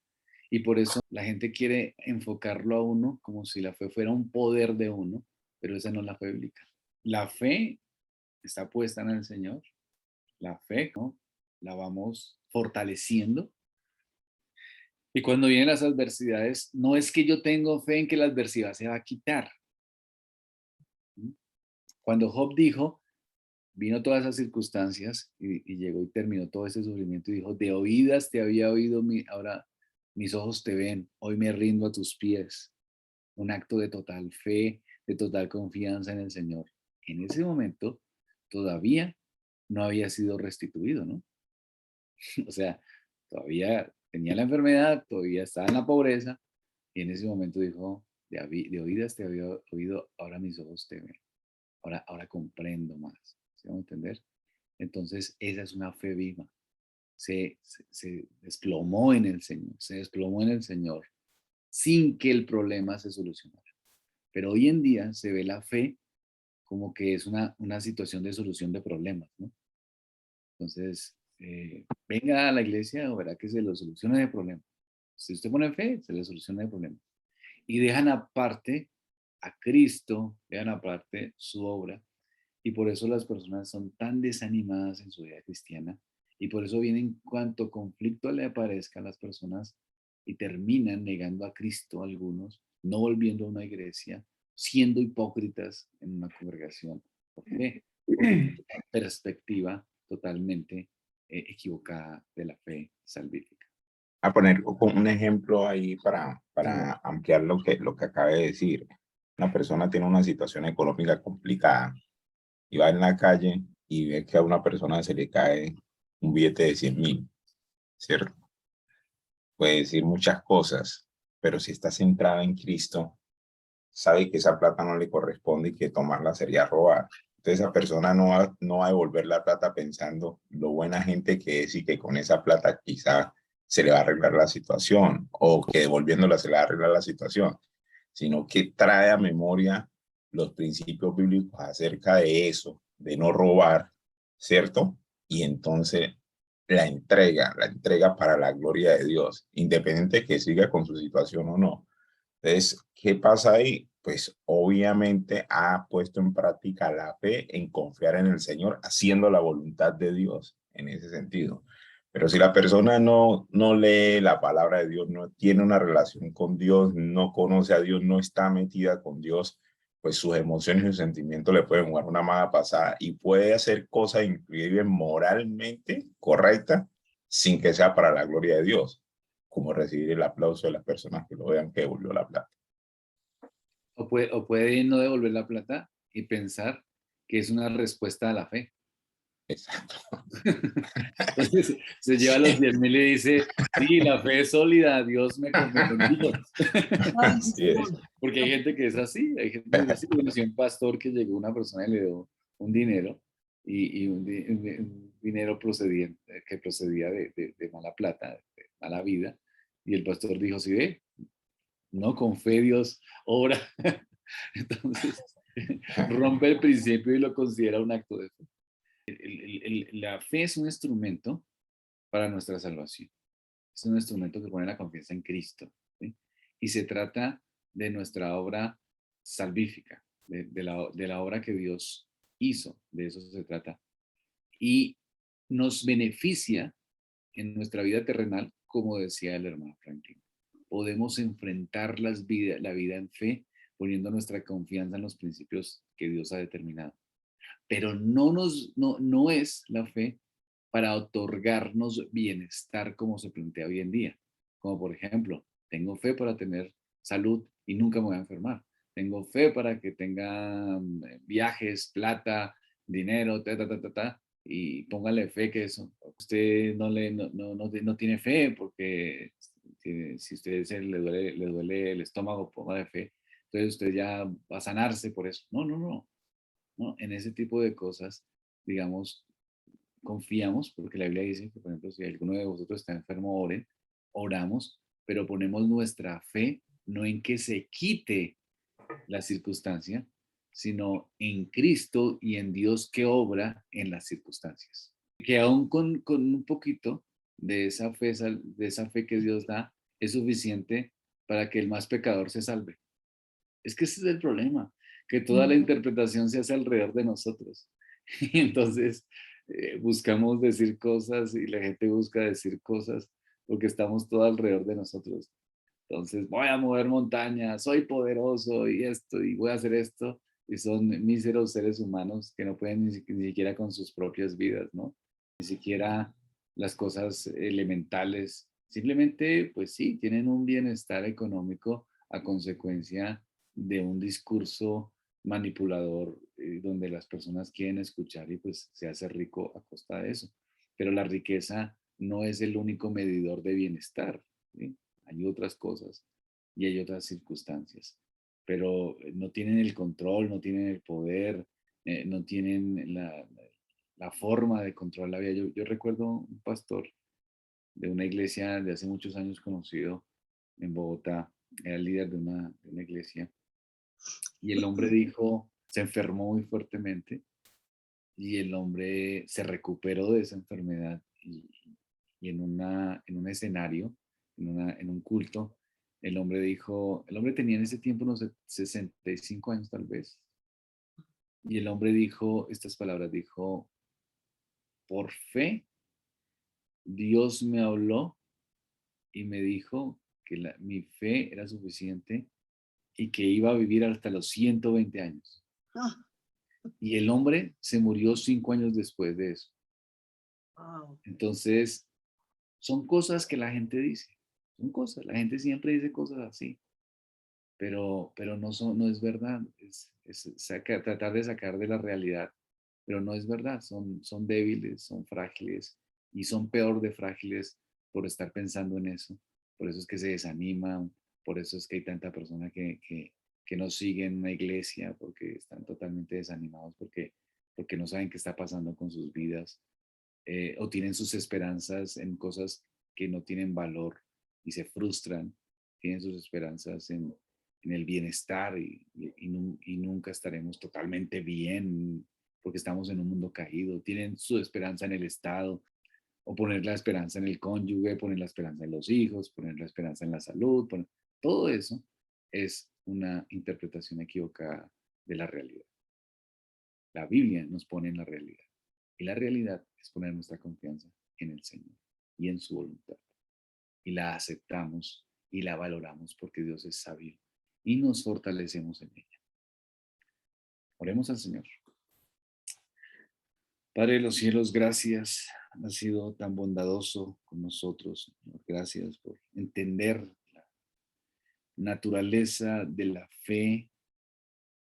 Y por eso la gente quiere enfocarlo a uno como si la fe fuera un poder de uno, pero esa no es la fe bíblica. La fe está puesta en el Señor. La fe, ¿no? La vamos fortaleciendo. Y cuando vienen las adversidades, no es que yo tengo fe en que la adversidad se va a quitar. Cuando Job dijo, vino todas esas circunstancias y llegó y terminó todo ese sufrimiento y dijo, de oídas te había oído, ahora mis ojos te ven, hoy me rindo a tus pies. Un acto de total fe, de total confianza en el Señor. En ese momento todavía no había sido restituido, ¿no? O sea, todavía tenía la enfermedad, todavía estaba en la pobreza, y en ese momento dijo, de oídas te había oído, ahora mis ojos te ven, ahora comprendo más. ¿Se va a entender? Entonces, esa es una fe viva. Se desplomó en el Señor, se desplomó en el Señor sin que el problema se solucionara. Pero hoy en día se ve la fe como que es una situación de solución de problemas, ¿no? Entonces, venga a la iglesia o verá que se lo soluciona el problema. Si usted pone fe, se le soluciona el problema. Y dejan aparte a Cristo, dejan aparte su obra. Y por eso las personas son tan desanimadas en su vida cristiana. Y por eso vienen cuanto conflicto le aparezca a las personas y terminan negando a Cristo algunos, no volviendo a una iglesia, siendo hipócritas en una congregación. ¿Por qué? Porque tienen una perspectiva totalmente equivocada de la fe salvífica. A poner un ejemplo ahí para Sí. ampliar lo que acabé de decir. Una persona tiene una situación económica complicada y va en la calle y ve que a una persona se le cae un billete de 100.000, ¿cierto? Puede decir muchas cosas, pero si está centrada en Cristo, sabe que esa plata no le corresponde y que tomarla sería robar. Entonces esa persona no va a devolver la plata pensando lo buena gente que es y que con esa plata quizá se le va a arreglar la situación o que devolviéndola se le va a arreglar la situación, sino que trae a memoria los principios bíblicos acerca de eso, de no robar, ¿cierto? Y entonces la entrega para la gloria de Dios, independiente de que siga con su situación o no. Entonces, ¿qué pasa ahí? Pues obviamente ha puesto en práctica la fe en confiar en el Señor, haciendo la voluntad de Dios en ese sentido. Pero si la persona no lee la palabra de Dios, no tiene una relación con Dios, no conoce a Dios, no está metida con Dios, pues sus emociones y sus sentimientos le pueden jugar una mala pasada y puede hacer cosas inclusive moralmente correctas sin que sea para la gloria de Dios, como recibir el aplauso de las personas que lo vean que devolvió la plata. O puede no devolver la plata y pensar que es una respuesta a la fe. Exacto. Entonces se lleva los 10,000 y dice, sí, la fe es sólida, Dios me bendijo. Ay, sí, Así es. señor. Porque hay gente que es así, hay gente que es así. Conocí a un pastor que llegó una persona y le dio un dinero y un dinero que procedía de mala plata, de mala vida. Y el pastor dijo, sí, ve, no, con fe Dios obra. Entonces, rompe el principio y lo considera un acto de fe. La fe es un instrumento para nuestra salvación. Es un instrumento que pone la confianza en Cristo, ¿sí? Y se trata de nuestra obra salvífica, de la obra que Dios hizo, de eso se trata. Y nos beneficia en nuestra vida terrenal, como decía el hermano Franklin. Podemos enfrentar la vida en fe poniendo nuestra confianza en los principios que Dios ha determinado. Pero no es la fe para otorgarnos bienestar como se plantea hoy en día. Como por ejemplo, tengo fe para tener salud y nunca me voy a enfermar. Tengo fe para que tenga viajes, plata, dinero, y póngale fe que eso. Usted no tiene fe porque si usted le duele el estómago, póngale fe. Entonces usted ya va a sanarse por eso. No, en ese tipo de cosas, digamos, confiamos, porque la Biblia dice que, por ejemplo, si alguno de vosotros está enfermo, oren, oramos, pero ponemos nuestra fe no en que se quite la circunstancia, sino en Cristo y en Dios que obra en las circunstancias. Que aún con un poquito de esa fe que Dios da, es suficiente para que el más pecador se salve. Es que ese es el problema, que toda la interpretación se hace alrededor de nosotros. Y entonces buscamos decir cosas y la gente busca decir cosas porque estamos todo alrededor de nosotros. Entonces voy a mover montañas, soy poderoso y esto, y voy a hacer esto. Y son míseros seres humanos que no pueden ni siquiera con sus propias vidas, ¿no? Ni siquiera las cosas elementales. Simplemente, pues sí, tienen un bienestar económico a consecuencia de un discurso manipulador donde las personas quieren escuchar y pues se hace rico a costa de eso. Pero la riqueza no es el único medidor de bienestar, ¿sí? Hay otras cosas y hay otras circunstancias, pero no tienen el control, no tienen el poder, no tienen la forma de controlar la vida. Yo recuerdo un pastor de una iglesia de hace muchos años conocido en Bogotá, era el líder de una iglesia, y el hombre dijo, se enfermó muy fuertemente y el hombre se recuperó de esa enfermedad y en un escenario, en un culto, el hombre dijo, el hombre tenía en ese tiempo unos 65 años tal vez, y el hombre dijo estas palabras, dijo, por fe, Dios me habló y me dijo que mi fe era suficiente y que iba a vivir hasta los 120 años. Ah, Y el hombre se murió 5 años después de eso. wow. Entonces, son cosas que la gente dice. Son cosas. La gente siempre dice cosas así. Pero no es verdad. Es tratar de sacar de la realidad. Pero no es verdad. Son débiles, son frágiles. Y son peor de frágiles por estar pensando en eso. Por eso es que se desaniman. Por eso es que hay tanta persona que no siguen una iglesia porque están totalmente desanimados porque no saben qué está pasando con sus vidas o tienen sus esperanzas en cosas que no tienen valor y se frustran, tienen sus esperanzas en el bienestar y nunca estaremos totalmente bien porque estamos en un mundo caído. Tienen su esperanza en el Estado, o poner la esperanza en el cónyuge, poner la esperanza en los hijos, poner la esperanza en la salud. Todo eso es una interpretación equivocada de la realidad. La Biblia nos pone en la realidad. Y la realidad es poner nuestra confianza en el Señor y en su voluntad. Y la aceptamos y la valoramos porque Dios es sabio y nos fortalecemos en ella. Oremos al Señor. Padre de los cielos, gracias. Has sido tan bondadoso con nosotros. Gracias por entender la naturaleza de la fe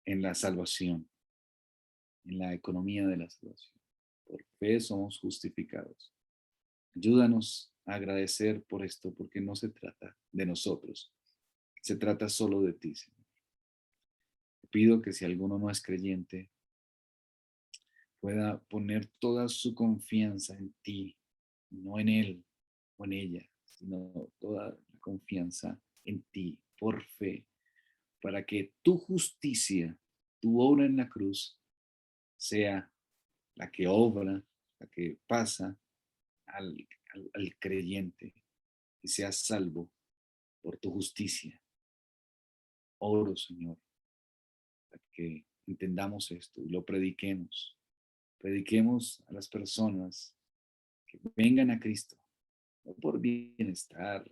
en la salvación, en la economía de la salvación. Por fe somos justificados. Ayúdanos a agradecer por esto, porque no se trata de nosotros, se trata solo de ti, Señor. Te pido que si alguno no es creyente, pueda poner toda su confianza en ti, no en él o en ella, sino toda la confianza en ti, por fe, para que tu justicia, tu obra en la cruz, sea la que obra, la que pasa al creyente y sea salvo por tu justicia. Oro, Señor, para que entendamos esto y lo prediquemos. Prediquemos a las personas que vengan a Cristo, no por bienestar,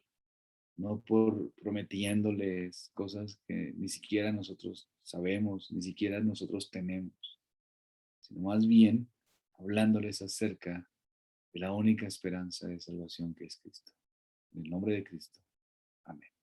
no por prometiéndoles cosas que ni siquiera nosotros sabemos, ni siquiera nosotros tenemos, sino más bien hablándoles acerca de la única esperanza de salvación que es Cristo. En el nombre de Cristo. Amén.